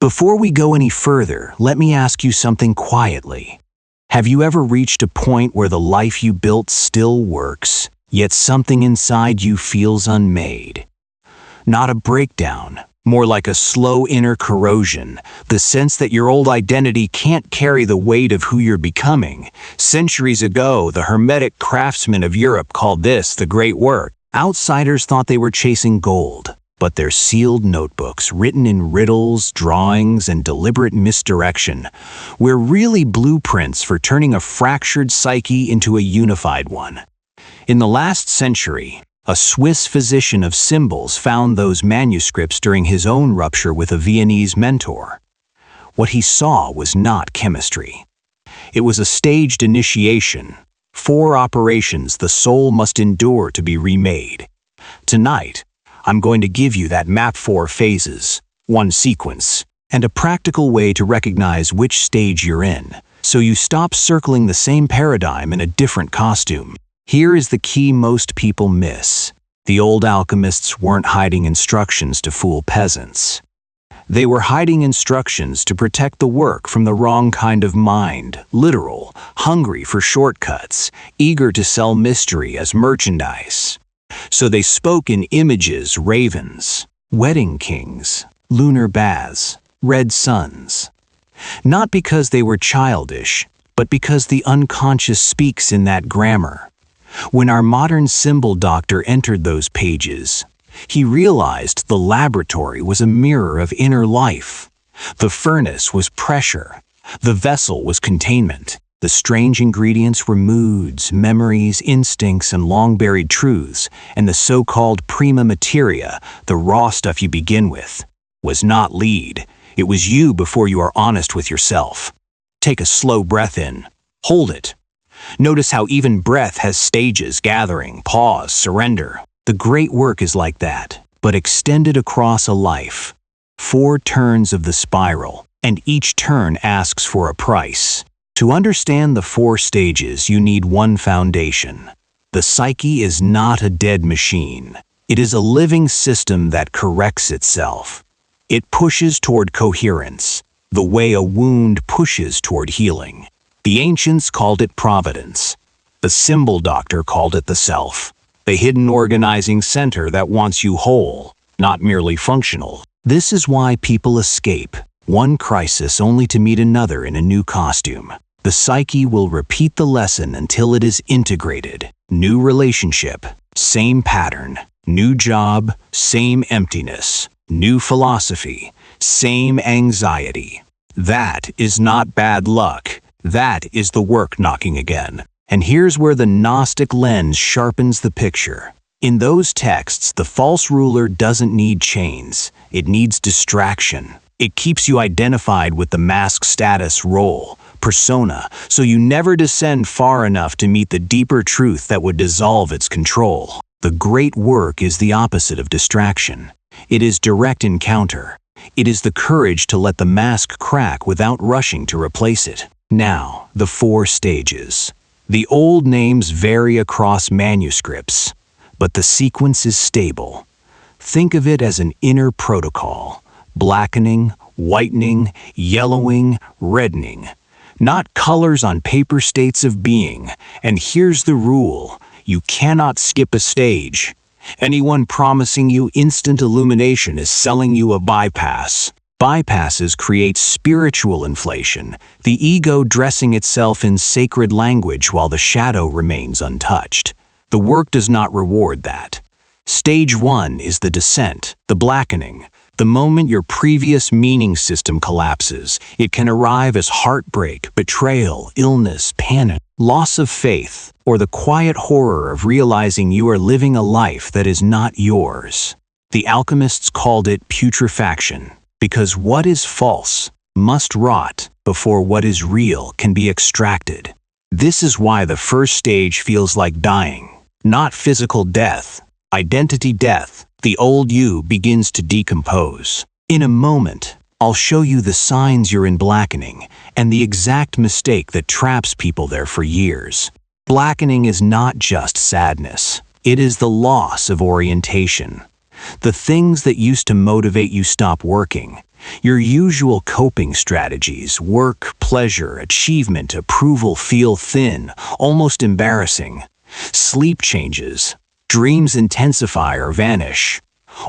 Before we go any further, let me ask you something quietly. Have you ever reached a point where the life you built still works, yet something inside you feels unmade? Not a breakdown, more like a slow inner corrosion, the sense that your old identity can't carry the weight of who you're becoming. Centuries ago, the Hermetic craftsmen of Europe called this the great work. Outsiders thought they were chasing gold, but their sealed notebooks, written in riddles, drawings, and deliberate misdirection, were really blueprints for turning a fractured psyche into a unified one. In the last century, a Swiss physician of symbols found those manuscripts during his own rupture with a Viennese mentor. What he saw was not chemistry. It was a staged initiation, 4 operations the soul must endure to be remade. Tonight, I'm going to give you that map 4 phases, 1 sequence, and a practical way to recognize which stage you're in, so you stop circling the same paradigm in a different costume. Here is the key most people miss. The old alchemists weren't hiding instructions to fool peasants. They were hiding instructions to protect the work from the wrong kind of mind, literal, hungry for shortcuts, eager to sell mystery as merchandise. So they spoke in images, ravens, wedding kings, lunar baths, red suns. Not because they were childish, but because the unconscious speaks in that grammar. When our modern symbol doctor entered those pages, he realized the laboratory was a mirror of inner life. The furnace was pressure. The vessel was containment. The strange ingredients were moods, memories, instincts, and long-buried truths, and the so-called prima materia, the raw stuff you begin with, was not lead. It was you before you are honest with yourself. Take a slow breath in. Hold it. Notice how even breath has stages: gathering, pause, surrender. The great work is like that, but extended across a life. 4 turns of the spiral, and each turn asks for a price. To understand the 4 stages, you need one foundation. The psyche is not a dead machine. It is a living system that corrects itself. It pushes toward coherence, the way a wound pushes toward healing. The ancients called it providence. The symbol doctor called it the self, the hidden organizing center that wants you whole, not merely functional. This is why people escape, one crisis only to meet another in a new costume. The psyche will repeat the lesson until it is integrated. New relationship, same pattern. New job, same emptiness. New philosophy, same anxiety. That is not bad luck. That is the work knocking again. And here's where the Gnostic lens sharpens the picture. In those texts, the false ruler doesn't need chains. It needs distraction. It keeps you identified with the mask status, role, persona, so you never descend far enough to meet the deeper truth that would dissolve its control. The great work is the opposite of distraction. It is direct encounter. It is the courage to let the mask crack without rushing to replace it. Now, the 4 stages. The old names vary across manuscripts, but the sequence is stable. Think of it as an inner protocol: blackening, whitening, yellowing, reddening. Not colors on paper states of being. And here's the rule: you cannot skip a stage. Anyone promising you instant illumination is selling you a bypass. Bypasses create spiritual inflation, the ego dressing itself in sacred language while the shadow remains untouched. The work does not reward that. Stage 1 is the descent, the blackening. The moment your previous meaning system collapses, it can arrive as heartbreak, betrayal, illness, panic, loss of faith, or the quiet horror of realizing you are living a life that is not yours. The alchemists called it putrefaction, because what is false must rot before what is real can be extracted. This is why the first stage feels like dying, not physical death, identity death. The old you begins to decompose. In a moment, I'll show you the signs you're in blackening and the exact mistake that traps people there for years. Blackening is not just sadness. It is the loss of orientation. The things that used to motivate you stop working, Your usual coping strategies, work, pleasure, achievement, approval, feel thin, almost embarrassing. Sleep changes. Dreams intensify or vanish.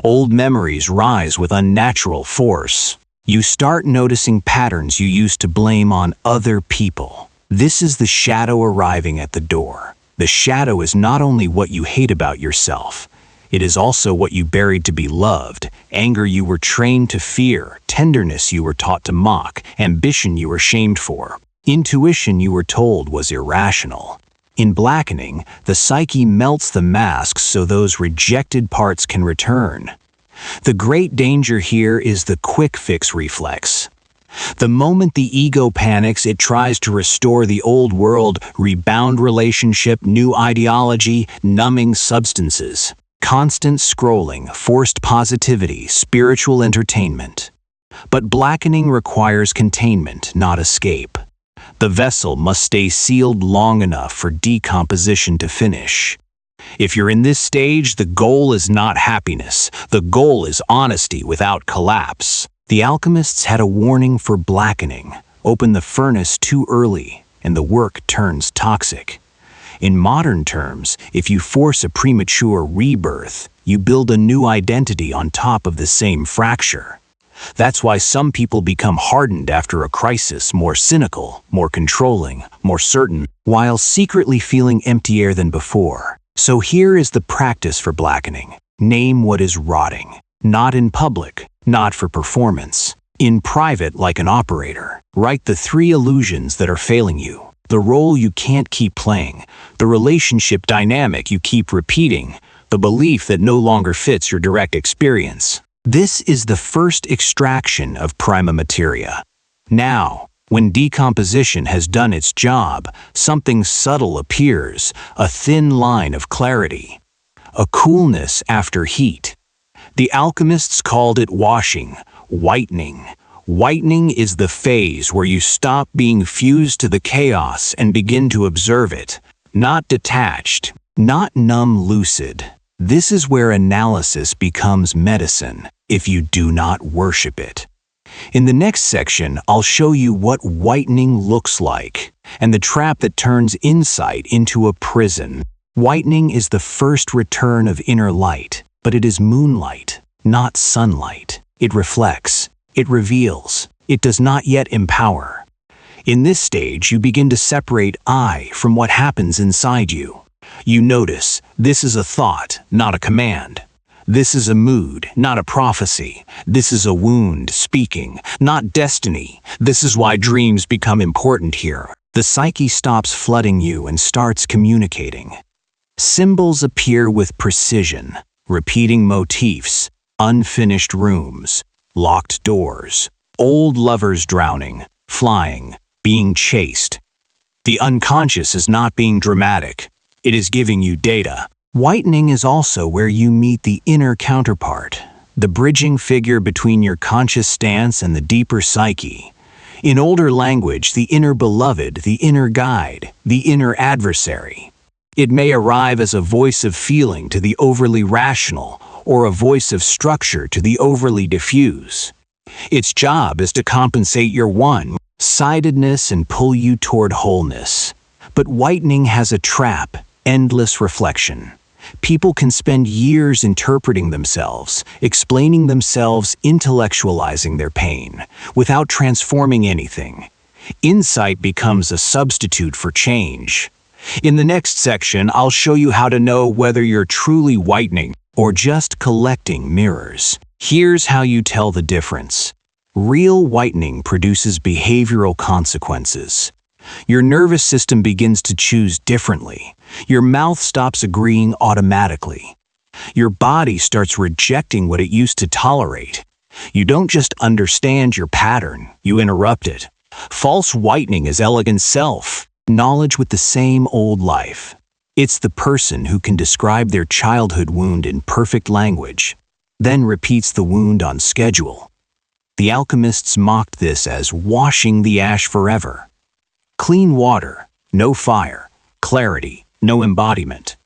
Old memories rise with unnatural force. You start noticing patterns you used to blame on other people. This is the shadow arriving at the door. The shadow is not only what you hate about yourself, it is also what you buried to be loved, anger you were trained to fear, tenderness you were taught to mock, ambition you were shamed for, intuition you were told was irrational. In blackening, the psyche melts the masks so those rejected parts can return. The great danger here is the quick fix reflex. The moment the ego panics, it tries to restore the old world, rebound relationship, new ideology, numbing substances. Constant scrolling, forced positivity, spiritual entertainment. But blackening requires containment, not escape. The vessel must stay sealed long enough for decomposition to finish. If you're in this stage, the goal is not happiness. The goal is honesty without collapse. The alchemists had a warning for blackening. Open the furnace too early, and the work turns toxic. In modern terms, if you force a premature rebirth, you build a new identity on top of the same fracture. That's why some people become hardened after a crisis, more cynical, more controlling, more certain, while secretly feeling emptier than before. So here is the practice for blackening. Name what is rotting. Not in public, not for performance. In private, like an operator. Write the 3 illusions that are failing you. The role you can't keep playing, the relationship dynamic you keep repeating, the belief that no longer fits your direct experience. This is the first extraction of prima materia. Now, when decomposition has done its job, something subtle appears, a thin line of clarity, a coolness after heat. The alchemists called it washing, whitening. Whitening is the phase where you stop being fused to the chaos and begin to observe it, not detached, not numb lucid. This is where analysis becomes medicine, if you do not worship it. In the next section, I'll show you what whitening looks like, and the trap that turns insight into a prison. Whitening is the first return of inner light, but it is moonlight, not sunlight. It reflects. It reveals. It does not yet empower. In this stage, you begin to separate I from what happens inside you. You notice, this is a thought, not a command. This is a mood, not a prophecy. This is a wound speaking, not destiny. This is why dreams become important here. The psyche stops flooding you and starts communicating. Symbols appear with precision, repeating motifs, unfinished rooms, locked doors, old lovers drowning, flying, being chased. The unconscious is not being dramatic. It is giving you data. Whitening is also where you meet the inner counterpart, the bridging figure between your conscious stance and the deeper psyche. In older language, the inner beloved, the inner guide, the inner adversary. It may arrive as a voice of feeling to the overly rational, or a voice of structure to the overly diffuse. Its job is to compensate your one-sidedness and pull you toward wholeness. But whitening has a trap, endless reflection. People can spend years interpreting themselves, explaining themselves, intellectualizing their pain, without transforming anything. Insight becomes a substitute for change. In the next section, I'll show you how to know whether you're truly whitening or just collecting mirrors. Here's how you tell the difference. Real whitening produces behavioral consequences. Your nervous system begins to choose differently. Your mouth stops agreeing automatically. Your body starts rejecting what it used to tolerate. You don't just understand your pattern, you interrupt it. False whitening is elegant self, knowledge with the same old life. It's the person who can describe their childhood wound in perfect language, then repeats the wound on schedule. The alchemists mocked this as washing the ash forever. Clean water, no fire. Clarity, no embodiment.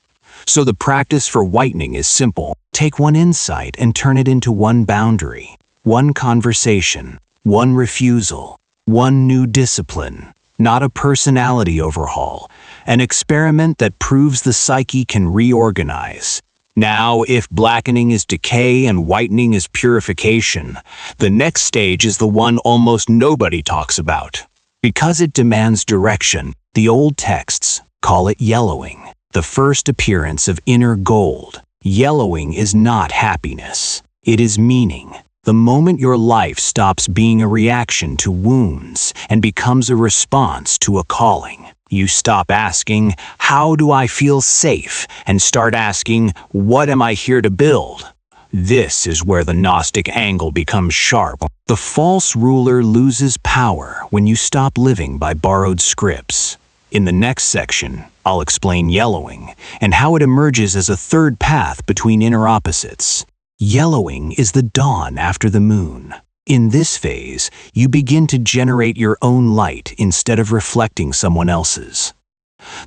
So the practice for whitening is simple. Take one insight and turn it into one boundary. One conversation, one refusal, one new discipline, not a personality overhaul, an experiment that proves the psyche can reorganize. Now, if blackening is decay and whitening is purification, the next stage is the one almost nobody talks about. Because it demands direction, the old texts call it yellowing, the first appearance of inner gold. Yellowing is not happiness, it is meaning. The moment your life stops being a reaction to wounds and becomes a response to a calling. You stop asking, "How do I feel safe?" and start asking, "What am I here to build?" This is where the Gnostic angle becomes sharp. The false ruler loses power when you stop living by borrowed scripts. In the next section, I'll explain yellowing and how it emerges as a third path between inner opposites. Yellowing is the dawn after the moon. In this phase, you begin to generate your own light instead of reflecting someone else's.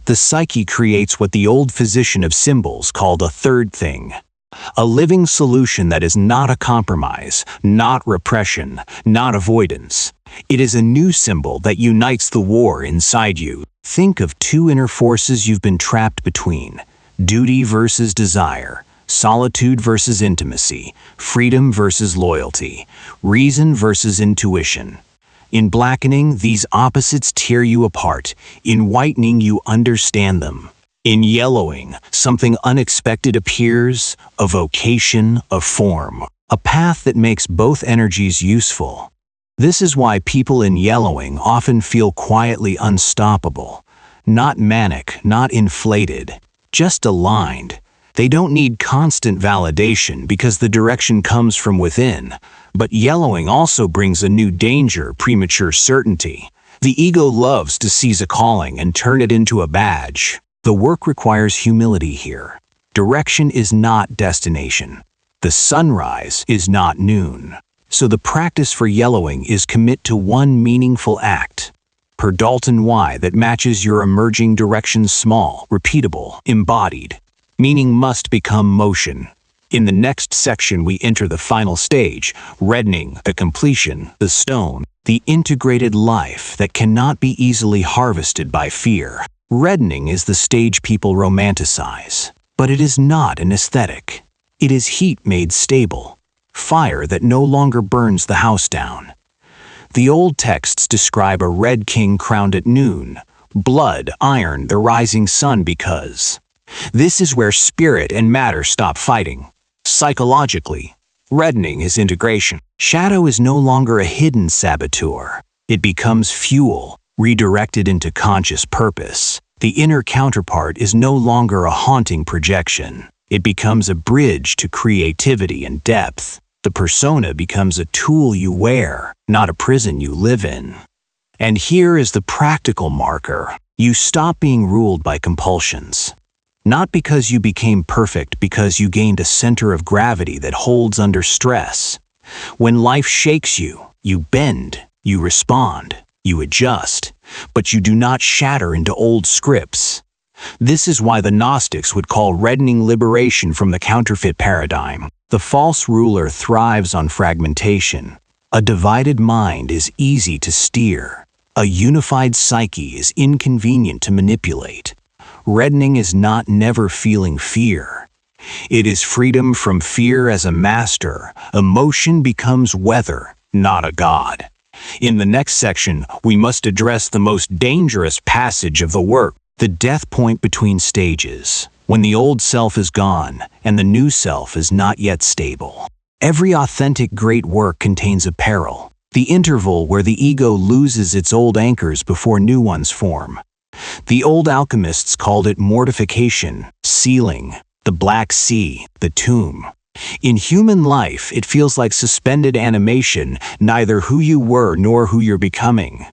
The psyche creates what the old physician of symbols called a third thing. A living solution that is not a compromise, not repression, not avoidance. It is a new symbol that unites the war inside you. Think of two inner forces you've been trapped between: duty versus desire, solitude versus intimacy, freedom versus loyalty, reason versus intuition. In blackening, these opposites tear you apart. In whitening, you understand them. In yellowing, something unexpected appears, a vocation, a form, a path that makes both energies useful. This is why people in yellowing often feel quietly unstoppable. Not manic, not inflated, just aligned. They don't need constant validation because the direction comes from within. But yellowing also brings a new danger: premature certainty. The ego loves to seize a calling and turn it into a badge. The work requires humility here. Direction is not destination. The sunrise is not noon. So the practice for yellowing is commit to one meaningful act per Dalton Y that matches your emerging direction: small, repeatable, embodied. Meaning must become motion. In the next section we enter the final stage, reddening, the completion, the stone, the integrated life that cannot be easily harvested by fear. Reddening is the stage people romanticize, but it is not an aesthetic. It is heat made stable, fire that no longer burns the house down. The old texts describe a red king crowned at noon, blood, iron, the rising sun, because this is where spirit and matter stop fighting. Psychologically, reddening is integration. Shadow is no longer a hidden saboteur. It becomes fuel, redirected into conscious purpose. The inner counterpart is no longer a haunting projection. It becomes a bridge to creativity and depth. The persona becomes a tool you wear, not a prison you live in. And here is the practical marker. You stop being ruled by compulsions. Not because you became perfect, because you gained a center of gravity that holds under stress. When life shakes you, you bend, you respond, you adjust, but you do not shatter into old scripts. This is why the Gnostics would call reddening liberation from the counterfeit paradigm. The false ruler thrives on fragmentation. A divided mind is easy to steer. A unified psyche is inconvenient to manipulate. Reddening is not never feeling fear. It is freedom from fear as a master. Emotion becomes weather, not a god. In the next section, we must address the most dangerous passage of the work, the death point between stages, when the old self is gone and the new self is not yet stable. Every authentic great work contains a peril, the interval where the ego loses its old anchors before new ones form. The old alchemists called it mortification, sealing, the Black Sea, the tomb. In human life, it feels like suspended animation, neither who you were nor who you're becoming.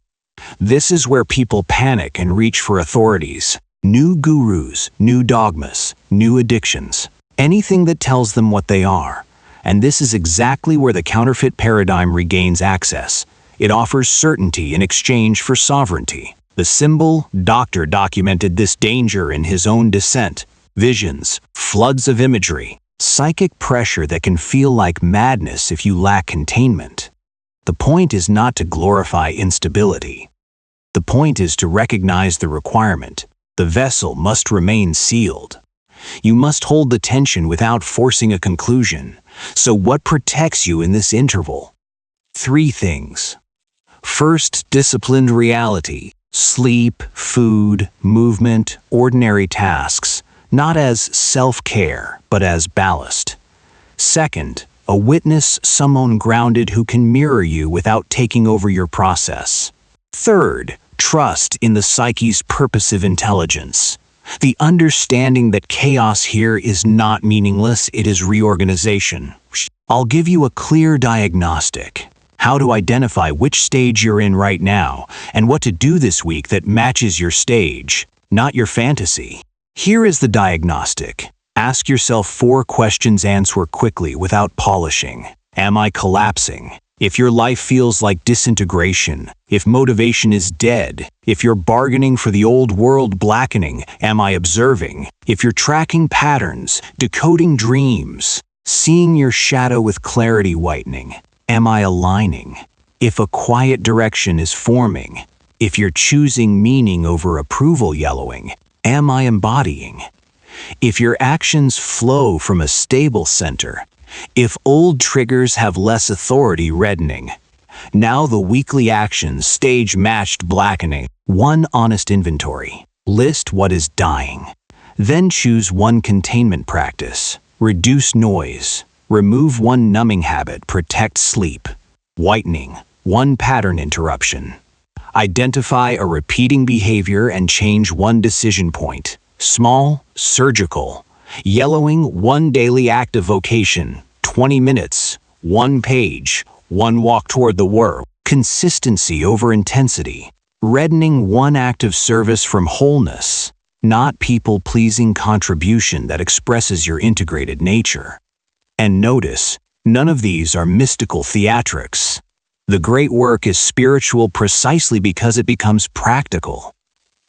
This is where people panic and reach for authorities, new gurus, new dogmas, new addictions, anything that tells them what they are. And this is exactly where the counterfeit paradigm regains access. It offers certainty in exchange for sovereignty. The symbol doctor documented this danger in his own descent. Visions, floods of imagery, Psychic pressure that can feel like madness if you lack containment. The point is not to glorify instability. The point is to recognize the requirement. The vessel must remain sealed. You must hold the tension without forcing a conclusion. So what protects you in this interval? 3 things. First, disciplined reality. Sleep, food, movement, ordinary tasks, not as self-care, but as ballast. Second, a witness, someone grounded who can mirror you without taking over your process. Third, trust in the psyche's purposive intelligence. The understanding that chaos here is not meaningless, it is reorganization. I'll give you a clear diagnostic. How to identify which stage you're in right now, and what to do this week that matches your stage, not your fantasy. Here is the diagnostic. Ask yourself 4 questions, answer quickly without polishing. Am I collapsing? If your life feels like disintegration, if motivation is dead, if you're bargaining for the old world blackening, am I observing? If you're tracking patterns, decoding dreams, seeing your shadow with clarity whitening, am I aligning? If a quiet direction is forming, if you're choosing meaning over approval yellowing, am I embodying? If your actions flow from a stable center, if old triggers have less authority reddening, now the weekly actions stage matched blackening. 1 honest inventory. List what is dying. Then choose 1 containment practice. Reduce noise. Remove 1 numbing habit, protect sleep. Whitening, 1 pattern interruption. Identify a repeating behavior and change 1 decision point. Small, surgical. Yellowing, 1 daily act of vocation. 20 minutes, 1 page, 1 walk toward the world. Consistency over intensity. Reddening, 1 act of service from wholeness, not people-pleasing contribution that expresses your integrated nature. And notice, none of these are mystical theatrics. The great work is spiritual precisely because it becomes practical.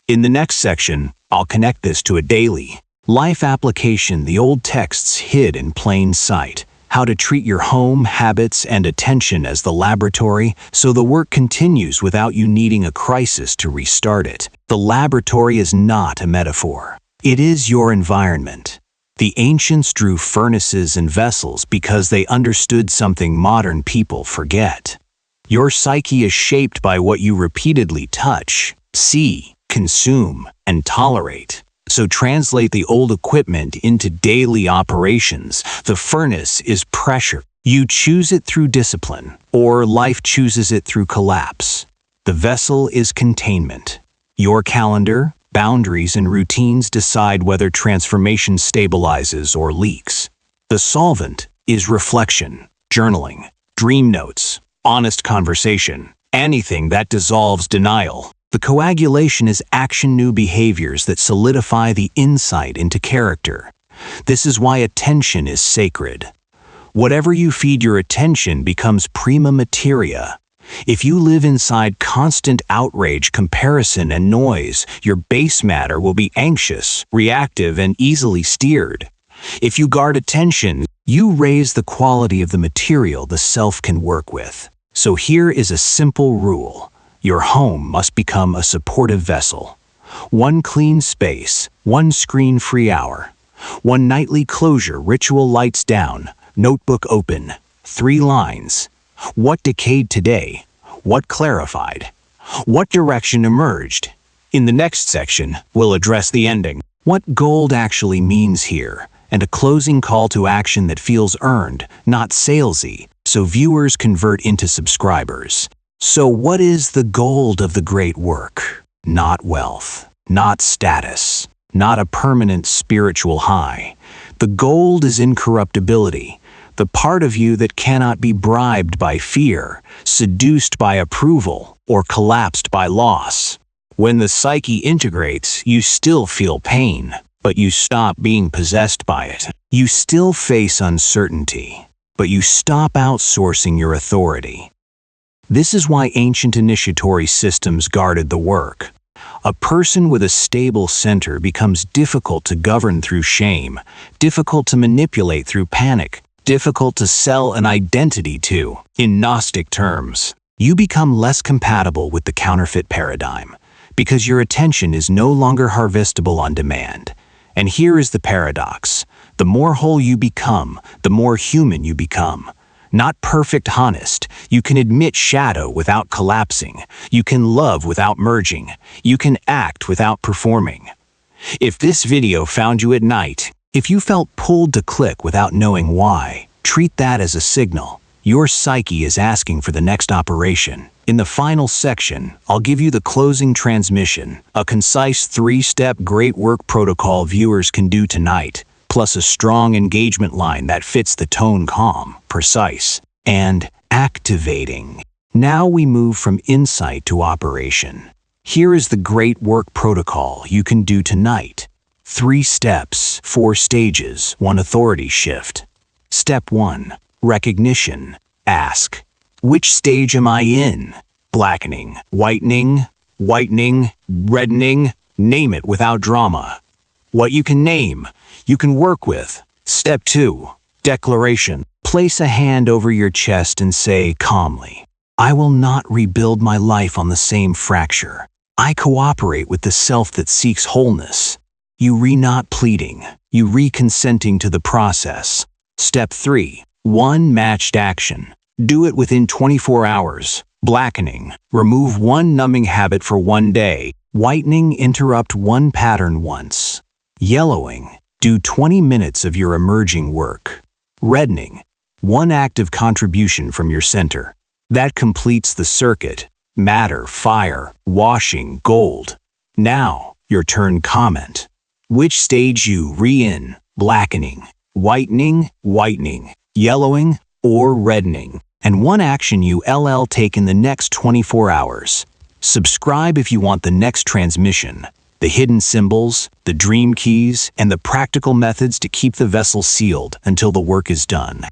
In the next section, I'll connect this to a daily life application, the old texts hid in plain sight, how to treat your home, habits, and attention as the laboratory so the work continues without you needing a crisis to restart it. The laboratory is not a metaphor. It is your environment. The ancients drew furnaces and vessels because they understood something modern people forget. Your psyche is shaped by what you repeatedly touch, see, consume, and tolerate. So translate the old equipment into daily operations. The furnace is pressure. You choose it through discipline, or life chooses it through collapse. The vessel is containment. Your calendar, boundaries, and routines decide whether transformation stabilizes or leaks. The solvent is reflection, journaling, dream notes, honest conversation, anything that dissolves denial. The coagulation is action, new behaviors that solidify the insight into character. This is why attention is sacred. Whatever you feed your attention becomes prima materia. If you live inside constant outrage, comparison, and noise, your base matter will be anxious, reactive, and easily steered. If you guard attention, you raise the quality of the material the self can work with. So here is a simple rule. Your home must become a supportive vessel. 1 clean space, 1 screen-free hour, 1 nightly closure, ritual lights down, notebook open, 3 lines. What decayed today? What clarified? What direction emerged? In the next section, we'll address the ending. What gold actually means here, and a closing call to action that feels earned, not salesy, so viewers convert into subscribers. So what is the gold of the great work? Not wealth, not status, not a permanent spiritual high. The gold is incorruptibility, the part of you that cannot be bribed by fear, seduced by approval, or collapsed by loss. When the psyche integrates, you still feel pain, but you stop being possessed by it. You still face uncertainty, but you stop outsourcing your authority. This is why ancient initiatory systems guarded the work. A person with a stable center becomes difficult to govern through shame, difficult to manipulate through panic, difficult to sell an identity to. In Gnostic terms, you become less compatible with the counterfeit paradigm because your attention is no longer harvestable on demand. And here is the paradox. The more whole you become, the more human you become. Not perfect honest, you can admit shadow without collapsing. You can love without merging. You can act without performing. If this video found you at night, if you felt pulled to click without knowing why, treat that as a signal. Your psyche is asking for the next operation. In the final section, I'll give you the closing transmission, a concise 3-step great work protocol viewers can do tonight, plus a strong engagement line that fits the tone: calm, precise, and activating. Now we move from insight to operation. Here is the great work protocol you can do tonight. 3 steps, 4 stages, 1 authority shift. Step 1. Recognition. Ask, which stage am I in? Blackening, whitening, reddening, name it without drama. What you can name, you can work with. Step 2. Declaration. Place a hand over your chest and say calmly, I will not rebuild my life on the same fracture. I cooperate with the self that seeks wholeness. You not pleading, you consenting to the process. Step 3. 1 matched action. Do it within 24 hours. Blackening. Remove 1 numbing habit for 1 day. Whitening. Interrupt 1 pattern once. Yellowing. Do 20 minutes of your emerging work. Reddening. 1 active contribution from your center. That completes the circuit. Matter, fire, washing, gold. Now, your turn. Comment. Which stage you in? Blackening, whitening, yellowing, or reddening? And 1 action you take in the next 24 hours. Subscribe if you want the next transmission, the hidden symbols, the dream keys, and the practical methods to keep the vessel sealed until the work is done.